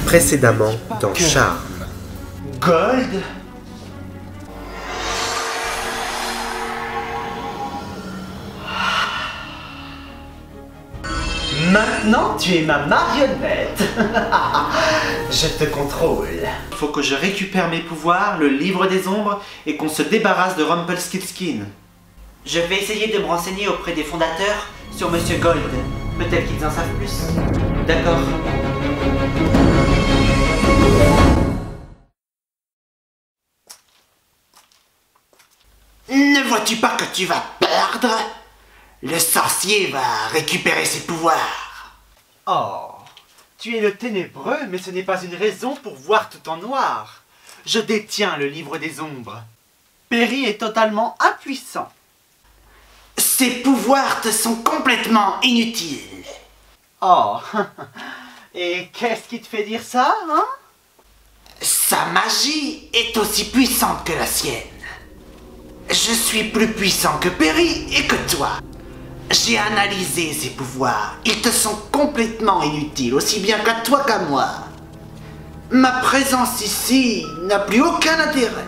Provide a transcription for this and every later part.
Précédemment dans Charme. Gold? Maintenant, tu es ma marionnette. Je te contrôle. Faut que je récupère mes pouvoirs, le livre des ombres, et qu'on se débarrasse de Rumpelstiltskin. Je vais essayer de me renseigner auprès des fondateurs sur Monsieur Gold. Peut-être qu'ils en savent plus. D'accord. Ne vois-tu pas que tu vas perdre? Le sorcier va récupérer ses pouvoirs. Oh, tu es le ténébreux, mais ce n'est pas une raison pour voir tout en noir. Je détiens le livre des ombres. Perry est totalement impuissant. Ses pouvoirs te sont complètement inutiles. Oh, et qu'est-ce qui te fait dire ça, hein? Sa magie est aussi puissante que la sienne. Je suis plus puissant que Perry et que toi. J'ai analysé ses pouvoirs. Ils te sont complètement inutiles, aussi bien qu'à toi qu'à moi. Ma présence ici n'a plus aucun intérêt.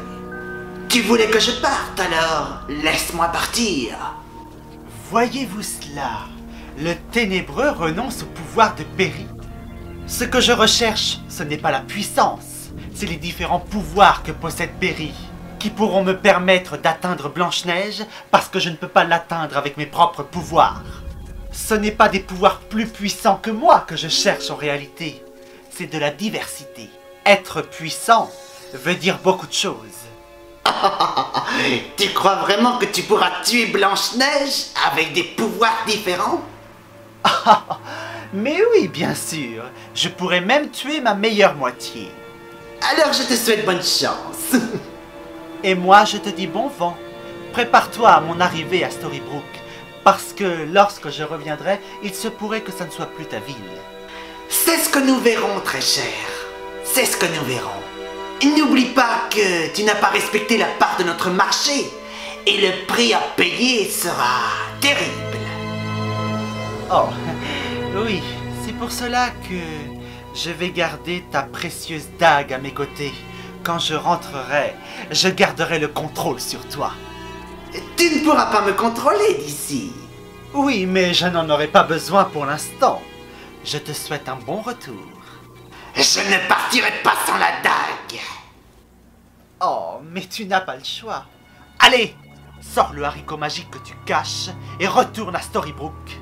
Tu voulais que je parte, alors laisse-moi partir. Voyez-vous cela? Le ténébreux renonce au pouvoir de Perry. Ce que je recherche, ce n'est pas la puissance, c'est les différents pouvoirs que possède Perry, qui pourront me permettre d'atteindre Blanche-Neige parce que je ne peux pas l'atteindre avec mes propres pouvoirs. Ce n'est pas des pouvoirs plus puissants que moi que je cherche en réalité, c'est de la diversité. Être puissant veut dire beaucoup de choses. Tu crois vraiment que tu pourras tuer Blanche-Neige avec des pouvoirs différents? Mais oui, bien sûr, je pourrais même tuer ma meilleure moitié. Alors je te souhaite bonne chance. Et moi, je te dis bon vent. Prépare-toi à mon arrivée à Storybrooke, parce que lorsque je reviendrai, il se pourrait que ça ne soit plus ta ville. C'est ce que nous verrons, très cher. C'est ce que nous verrons. N'oublie pas que tu n'as pas respecté la part de notre marché, et le prix à payer sera terrible. Oh, oui, c'est pour cela que je vais garder ta précieuse dague à mes côtés. Quand je rentrerai, je garderai le contrôle sur toi. Tu ne pourras pas me contrôler d'ici. Oui, mais je n'en aurai pas besoin pour l'instant. Je te souhaite un bon retour. Je ne partirai pas sans la dague. Oh, mais tu n'as pas le choix. Allez, sors le haricot magique que tu caches et retourne à Storybrooke.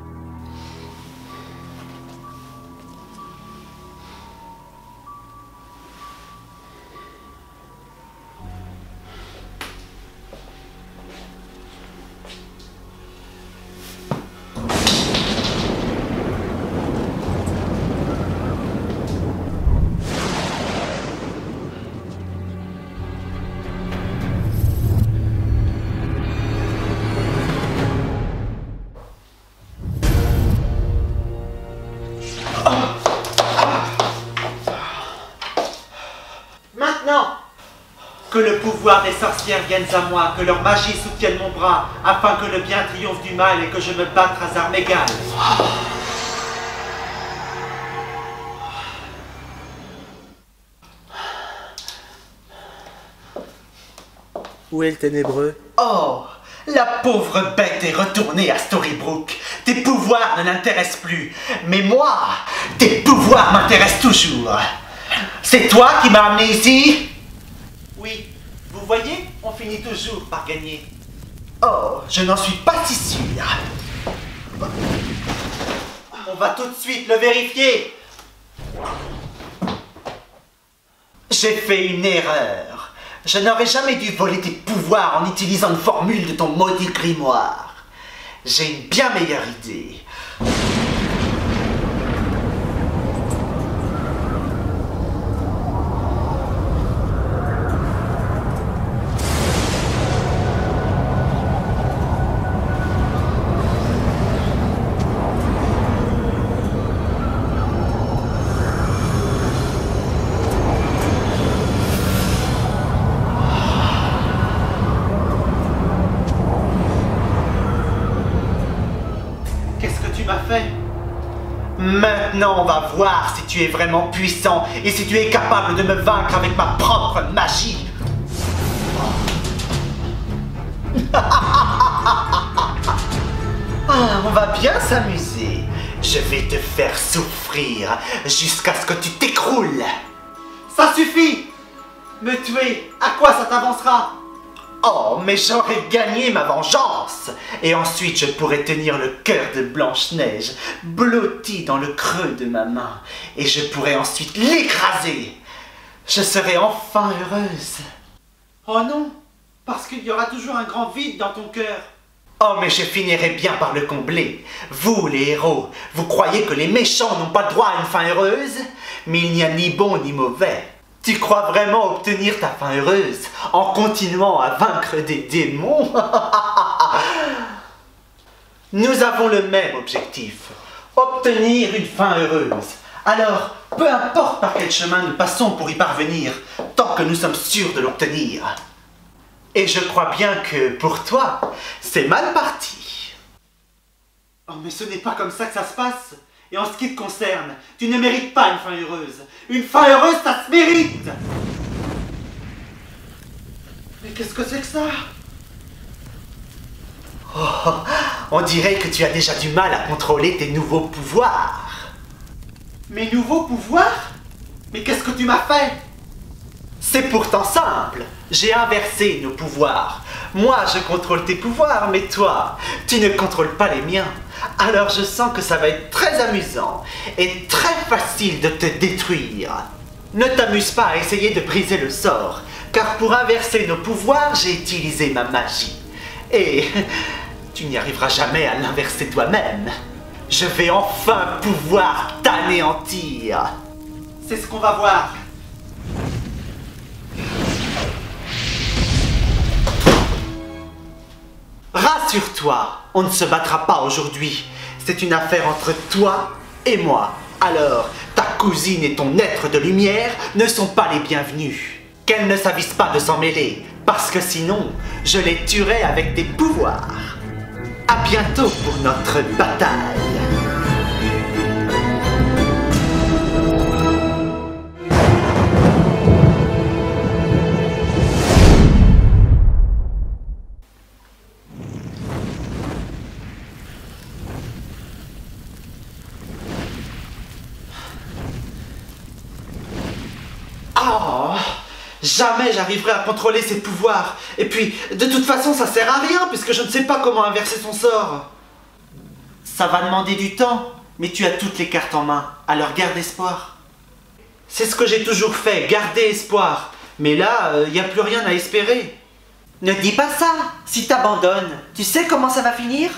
Que le pouvoir des sorcières vienne à moi, que leur magie soutienne mon bras, afin que le bien triomphe du mal et que je me batte à armes égales. Où est le ténébreux? Oh, la pauvre bête est retournée à Storybrooke. Tes pouvoirs ne l'intéressent plus, mais moi, tes pouvoirs m'intéressent toujours. C'est toi qui m'as amené ici? Oui, vous voyez, on finit toujours par gagner. Oh, je n'en suis pas si sûr. On va tout de suite le vérifier. J'ai fait une erreur. Je n'aurais jamais dû voler tes pouvoirs en utilisant une formule de ton maudit grimoire. J'ai une bien meilleure idée. Qu'est-ce que tu m'as fait? Maintenant, on va voir si tu es vraiment puissant et si tu es capable de me vaincre avec ma propre magie. Ah, on va bien s'amuser. Je vais te faire souffrir jusqu'à ce que tu t'écroules. Ça suffit! Me tuer, à quoi ça t'avancera? Oh, mais j'aurais gagné ma vengeance. Et ensuite, je pourrais tenir le cœur de Blanche-Neige, blotti dans le creux de ma main. Et je pourrais ensuite l'écraser. Je serais enfin heureuse. Oh non, parce qu'il y aura toujours un grand vide dans ton cœur. Oh, mais je finirai bien par le combler. Vous, les héros, vous croyez que les méchants n'ont pas le droit à une fin heureuse? Mais il n'y a ni bon ni mauvais. Tu crois vraiment obtenir ta fin heureuse en continuant à vaincre des démons? Nous avons le même objectif, obtenir une fin heureuse. Alors, peu importe par quel chemin nous passons pour y parvenir, tant que nous sommes sûrs de l'obtenir. Et je crois bien que, pour toi, c'est mal parti. Oh, mais ce n'est pas comme ça que ça se passe. Et en ce qui te concerne, tu ne mérites pas une fin heureuse. Une fin heureuse, ça se mérite. Mais qu'est-ce que c'est que ça? Oh, on dirait que tu as déjà du mal à contrôler tes nouveaux pouvoirs. Mes nouveaux pouvoirs? Mais qu'est-ce que tu m'as fait? C'est pourtant simple. J'ai inversé nos pouvoirs. Moi, je contrôle tes pouvoirs, mais toi, tu ne contrôles pas les miens. Alors je sens que ça va être très amusant et très facile de te détruire. Ne t'amuse pas à essayer de briser le sort, car pour inverser nos pouvoirs, j'ai utilisé ma magie. Et tu n'y arriveras jamais à l'inverser toi-même. Je vais enfin pouvoir t'anéantir. C'est ce qu'on va voir. Rassure-toi, on ne se battra pas aujourd'hui. C'est une affaire entre toi et moi. Alors, ta cousine et ton être de lumière ne sont pas les bienvenus. Qu'elles ne s'avisent pas de s'en mêler, parce que sinon, je les tuerai avec des pouvoirs. À bientôt pour notre bataille. Oh, jamais j'arriverai à contrôler ses pouvoirs. Et puis, de toute façon, ça sert à rien puisque je ne sais pas comment inverser son sort. Ça va demander du temps, mais tu as toutes les cartes en main. Alors garde espoir. C'est ce que j'ai toujours fait, garder espoir. Mais là, il n'y a plus rien à espérer. Ne dis pas ça. Si t'abandonnes, tu sais comment ça va finir?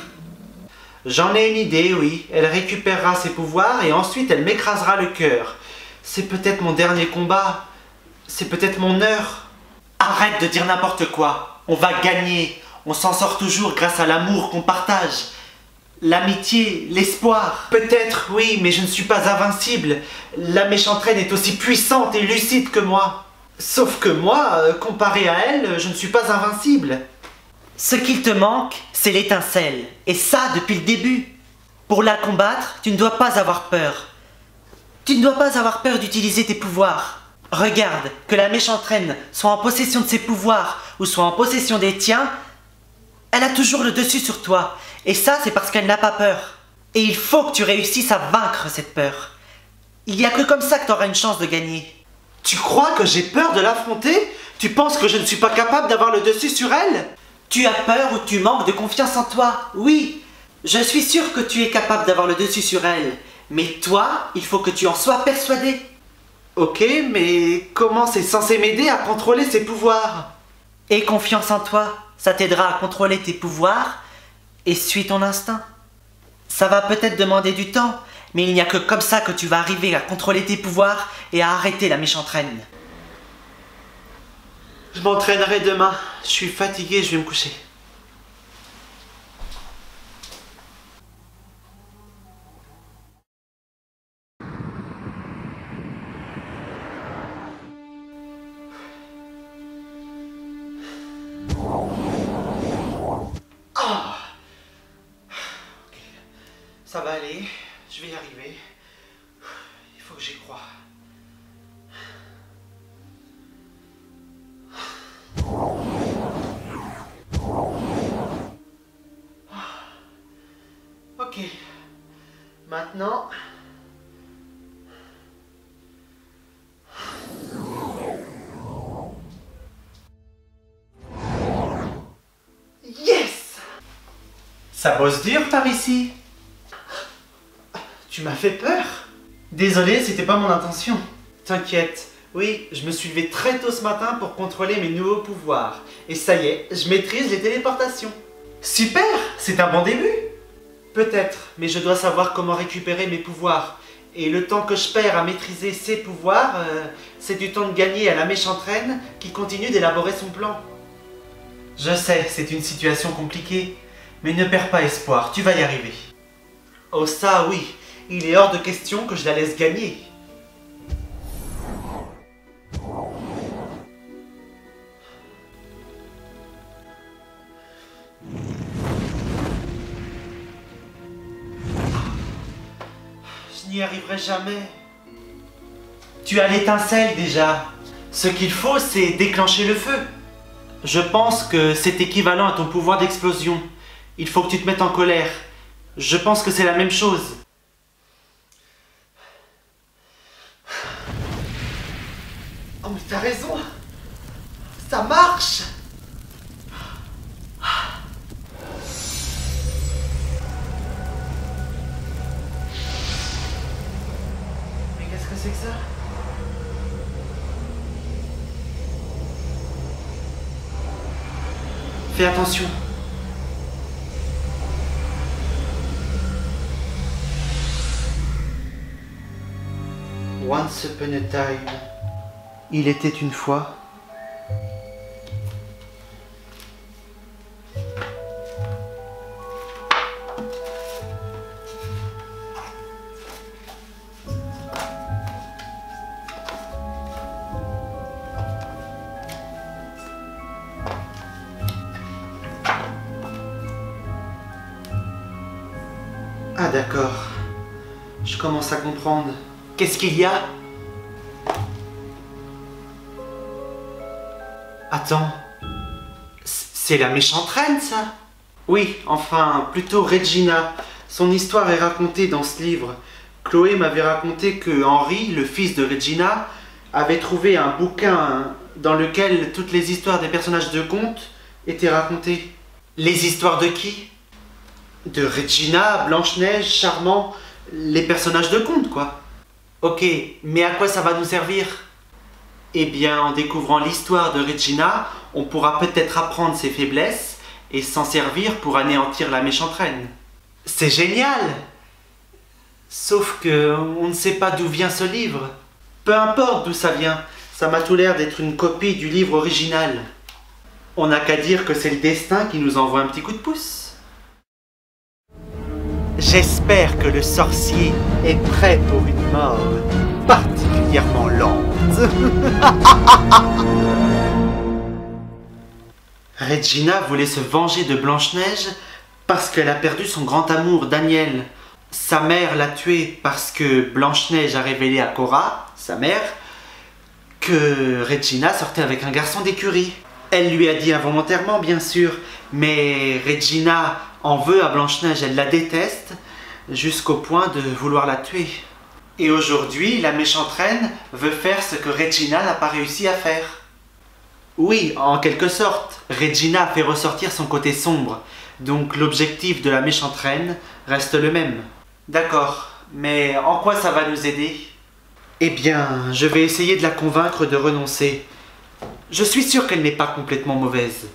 J'en ai une idée, oui. Elle récupérera ses pouvoirs et ensuite elle m'écrasera le cœur. C'est peut-être mon dernier combat. C'est peut-être mon heure. Arrête de dire n'importe quoi. On va gagner. On s'en sort toujours grâce à l'amour qu'on partage. L'amitié, l'espoir. Peut-être, oui, mais je ne suis pas invincible. La méchante reine est aussi puissante et lucide que moi. Sauf que moi, comparé à elle, je ne suis pas invincible. Ce qu'il te manque, c'est l'étincelle. Et ça, depuis le début. Pour la combattre, tu ne dois pas avoir peur. Tu ne dois pas avoir peur d'utiliser tes pouvoirs. Regarde, que la méchante reine soit en possession de ses pouvoirs ou soit en possession des tiens, elle a toujours le dessus sur toi. Et ça, c'est parce qu'elle n'a pas peur. Et il faut que tu réussisses à vaincre cette peur. Il n'y a que comme ça que tu auras une chance de gagner. Tu crois que j'ai peur de l'affronter? Tu penses que je ne suis pas capable d'avoir le dessus sur elle? Tu as peur ou tu manques de confiance en toi? Oui, je suis sûr que tu es capable d'avoir le dessus sur elle. Mais toi, il faut que tu en sois persuadé. Ok, mais comment c'est censé m'aider à contrôler ses pouvoirs? Aie confiance en toi, ça t'aidera à contrôler tes pouvoirs et suis ton instinct. Ça va peut-être demander du temps, mais il n'y a que comme ça que tu vas arriver à contrôler tes pouvoirs et à arrêter la méchante reine. Je m'entraînerai demain. Je suis fatigué, je vais me coucher. Ça va aller, je vais y arriver. Maintenant... Yes! Ça bosse dur par ici. Tu m'as fait peur. Désolé, c'était pas mon intention. T'inquiète. Oui, je me suis levé très tôt ce matin pour contrôler mes nouveaux pouvoirs. Et ça y est, je maîtrise les téléportations. Super! C'est un bon début. Peut-être, mais je dois savoir comment récupérer mes pouvoirs. Et le temps que je perds à maîtriser ses pouvoirs, c'est du temps de gagner à la méchante reine qui continue d'élaborer son plan. Je sais, c'est une situation compliquée, mais ne perds pas espoir, tu vas y arriver. Oh ça oui, il est hors de question que je la laisse gagner. Je n'y arriverai jamais. Tu as l'étincelle déjà. Ce qu'il faut, c'est déclencher le feu. Je pense que c'est équivalent à ton pouvoir d'explosion. Il faut que tu te mettes en colère. Je pense que c'est la même chose. Oh mais t'as raison. Ça marche. Mais qu'est-ce que c'est que ça? Fais attention. Once upon a time. Il était une fois. Ah d'accord. Je commence à comprendre. Qu'est-ce qu'il y a? Attends. C'est la méchante reine, ça? Oui, enfin, plutôt Regina. Son histoire est racontée dans ce livre. Chloé m'avait raconté que Henri, le fils de Regina, avait trouvé un bouquin dans lequel toutes les histoires des personnages de contes étaient racontées. Les histoires de qui? De Regina, Blanche-Neige, Charmant, les personnages de contes, quoi. Ok, mais à quoi ça va nous servir? Eh bien, en découvrant l'histoire de Regina, on pourra peut-être apprendre ses faiblesses et s'en servir pour anéantir la méchante reine. C'est génial! Sauf que on ne sait pas d'où vient ce livre. Peu importe d'où ça vient, ça m'a tout l'air d'être une copie du livre original. On n'a qu'à dire que c'est le destin qui nous envoie un petit coup de pouce. J'espère que le sorcier est prêt pour une mort particulièrement lente. Regina voulait se venger de Blanche-Neige parce qu'elle a perdu son grand amour, Daniel. Sa mère l'a tué parce que Blanche-Neige a révélé à Cora, sa mère, que Regina sortait avec un garçon d'écurie. Elle lui a dit involontairement, bien sûr, mais Regina en veut à Blanche-Neige, elle la déteste, jusqu'au point de vouloir la tuer. Et aujourd'hui, la méchante reine veut faire ce que Regina n'a pas réussi à faire. Oui, en quelque sorte, Regina a fait ressortir son côté sombre, donc l'objectif de la méchante reine reste le même. D'accord, mais en quoi ça va nous aider? Eh bien, je vais essayer de la convaincre de renoncer. Je suis sûr qu'elle n'est pas complètement mauvaise.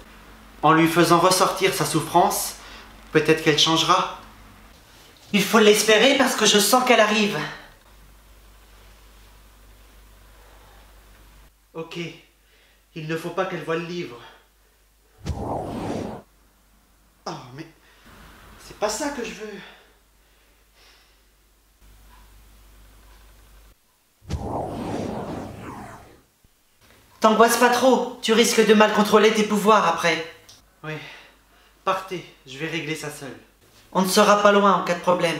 En lui faisant ressortir sa souffrance, peut-être qu'elle changera. Il faut l'espérer parce que je sens qu'elle arrive. Ok, il ne faut pas qu'elle voie le livre. Oh, mais c'est pas ça que je veux. T'angoisses pas trop, tu risques de mal contrôler tes pouvoirs après. Oui, partez, je vais régler ça seul. On ne sera pas loin en cas de problème.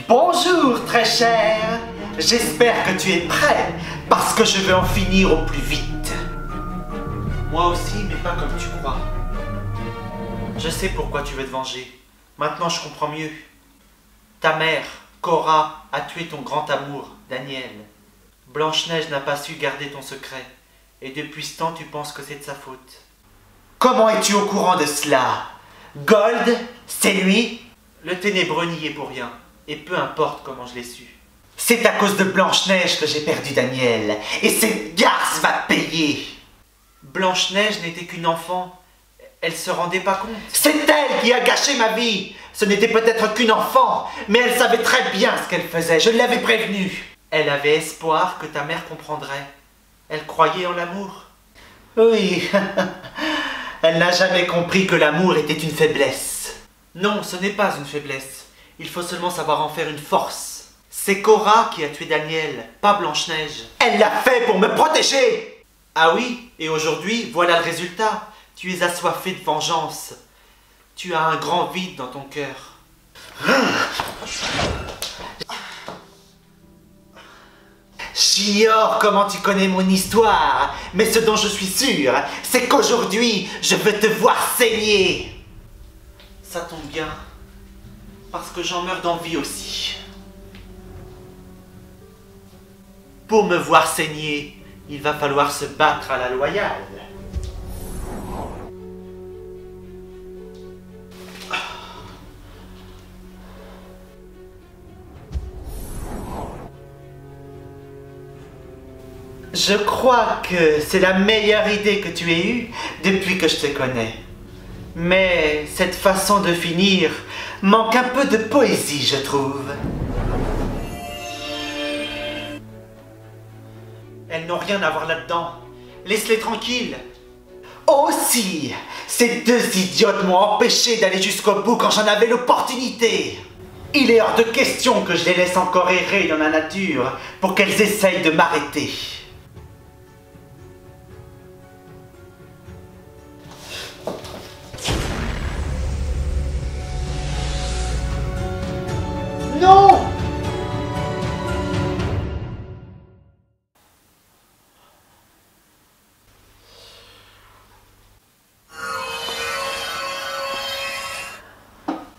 Bonjour très cher, j'espère que tu es prêt parce que je veux en finir au plus vite. Moi aussi, mais pas comme tu crois. Je sais pourquoi tu veux te venger. Maintenant, je comprends mieux. Ta mère, Cora, a tué ton grand amour, Daniel. Blanche-Neige n'a pas su garder ton secret. Et depuis ce temps, tu penses que c'est de sa faute. Comment es-tu au courant de cela? Gold, c'est lui? Le ténébreux n'y est pour rien. Et peu importe comment je l'ai su. C'est à cause de Blanche-Neige que j'ai perdu Daniel. Et cette garce va payer. Blanche-Neige n'était qu'une enfant. Elle se rendait pas compte. C'est elle qui a gâché ma vie. Ce n'était peut-être qu'une enfant, mais elle savait très bien ce qu'elle faisait. Je l'avais prévenue. Elle avait espoir que ta mère comprendrait. Elle croyait en l'amour. Oui. Elle n'a jamais compris que l'amour était une faiblesse. Non, ce n'est pas une faiblesse. Il faut seulement savoir en faire une force. C'est Cora qui a tué Daniel, pas Blanche-Neige. Elle l'a fait pour me protéger. Ah oui, et aujourd'hui, voilà le résultat. Tu es assoiffé de vengeance. Tu as un grand vide dans ton cœur. J'ignore comment tu connais mon histoire, mais ce dont je suis sûr, c'est qu'aujourd'hui, je veux te voir saigner. Ça tombe bien, parce que j'en meurs d'envie aussi. Pour me voir saigner, il va falloir se battre à la loyale. Je crois que c'est la meilleure idée que tu aies eue depuis que je te connais. Mais cette façon de finir manque un peu de poésie, je trouve. Elles n'ont rien à voir là-dedans. Laisse-les tranquilles. Aussi, ces deux idiotes m'ont empêché d'aller jusqu'au bout quand j'en avais l'opportunité. Il est hors de question que je les laisse encore errer dans la nature pour qu'elles essayent de m'arrêter. Non!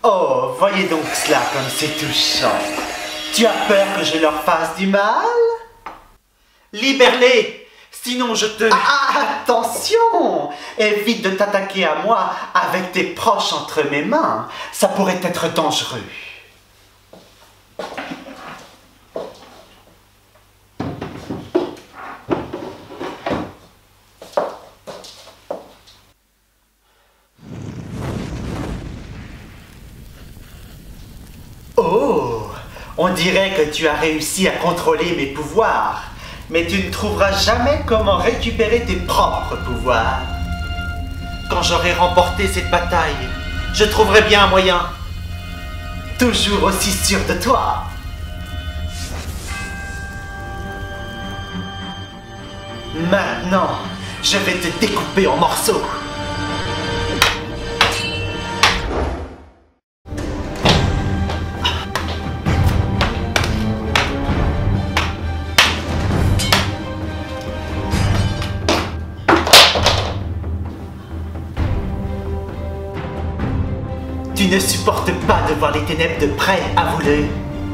Oh, voyez donc cela comme c'est touchant. Tu as peur que je leur fasse du mal? Libère-les, sinon je te... Attention! Évite de t'attaquer à moi avec tes proches entre mes mains. Ça pourrait être dangereux. Oh! On dirait que tu as réussi à contrôler mes pouvoirs. Mais tu ne trouveras jamais comment récupérer tes propres pouvoirs. Quand j'aurai remporté cette bataille, je trouverai bien un moyen. Toujours aussi sûr de toi. Maintenant, je vais te découper en morceaux. Tu ne supportes pas de voir les ténèbres de près, avoue-le.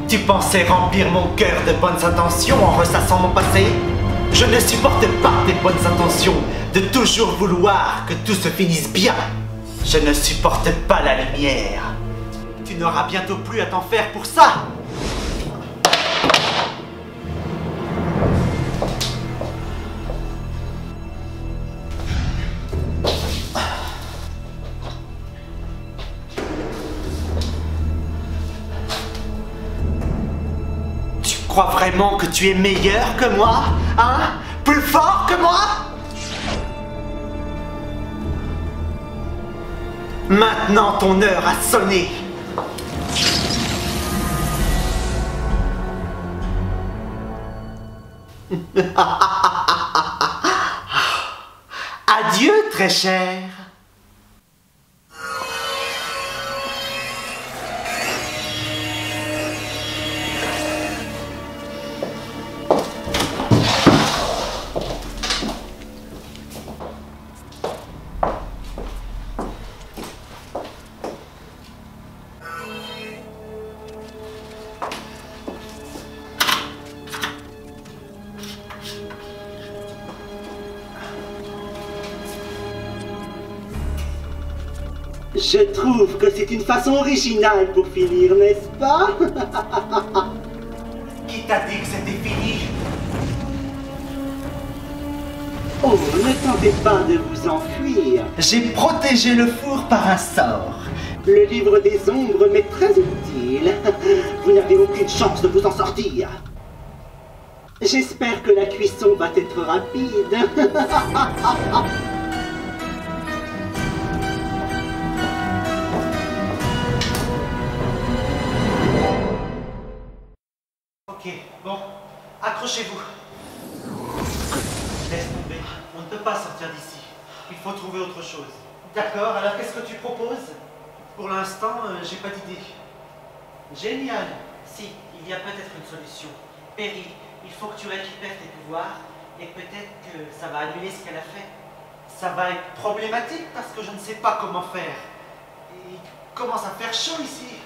Tu pensais remplir mon cœur de bonnes intentions en ressassant mon passé? Je ne supporte pas tes bonnes intentions, de toujours vouloir que tout se finisse bien. Je ne supporte pas la lumière. Tu n'auras bientôt plus à t'en faire pour ça. Tu crois vraiment que tu es meilleur que moi? Hein? Plus fort que moi? Maintenant ton heure a sonné. Adieu, très cher. Je trouve que c'est une façon originale pour finir, n'est-ce pas? Qui t'a dit que c'était fini? Oh, ne tentez pas de vous enfuir. J'ai protégé le four par un sort. Le livre des ombres m'est très utile. Vous n'avez aucune chance de vous en sortir. J'espère que la cuisson va être rapide. Ok, bon, accrochez-vous. Laisse tomber, on ne peut pas sortir d'ici. Il faut trouver autre chose. D'accord, alors qu'est-ce que tu proposes? Pour l'instant, j'ai pas d'idée. Génial. Si, il y a peut-être une solution. Perry, il faut que tu récupères tes pouvoirs et peut-être que ça va annuler ce qu'elle a fait. Ça va être problématique parce que je ne sais pas comment faire. Et il commence à faire chaud ici.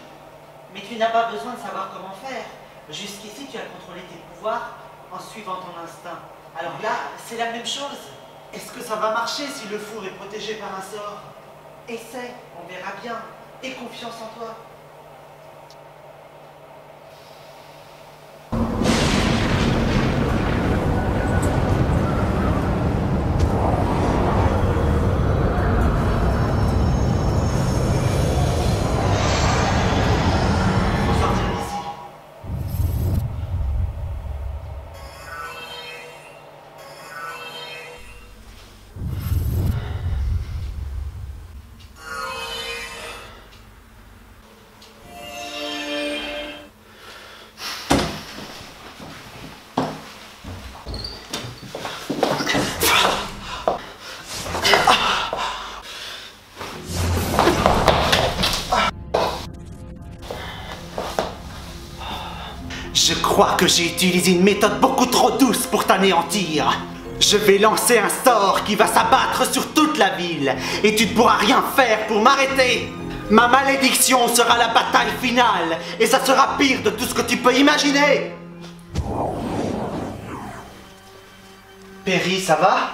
Mais tu n'as pas besoin de savoir comment faire. Jusqu'ici, tu as contrôlé tes pouvoirs en suivant ton instinct. Alors là, c'est la même chose. Est-ce que ça va marcher si le four est protégé par un sort? Essaie, on verra bien. Aie confiance en toi. Faut sortir d'ici. Je crois que j'ai utilisé une méthode beaucoup trop douce pour t'anéantir. Je vais lancer un sort qui va s'abattre sur toute la ville et tu ne pourras rien faire pour m'arrêter. Ma malédiction sera la bataille finale et ça sera pire de tout ce que tu peux imaginer. Perry, ça va?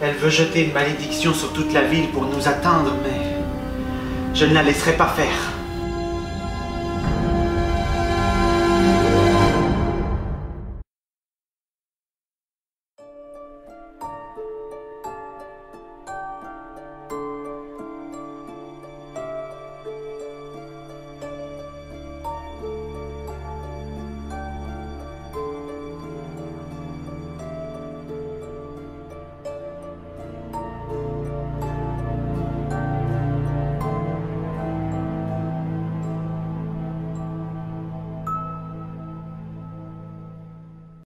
Elle veut jeter une malédiction sur toute la ville pour nous atteindre, mais je ne la laisserai pas faire.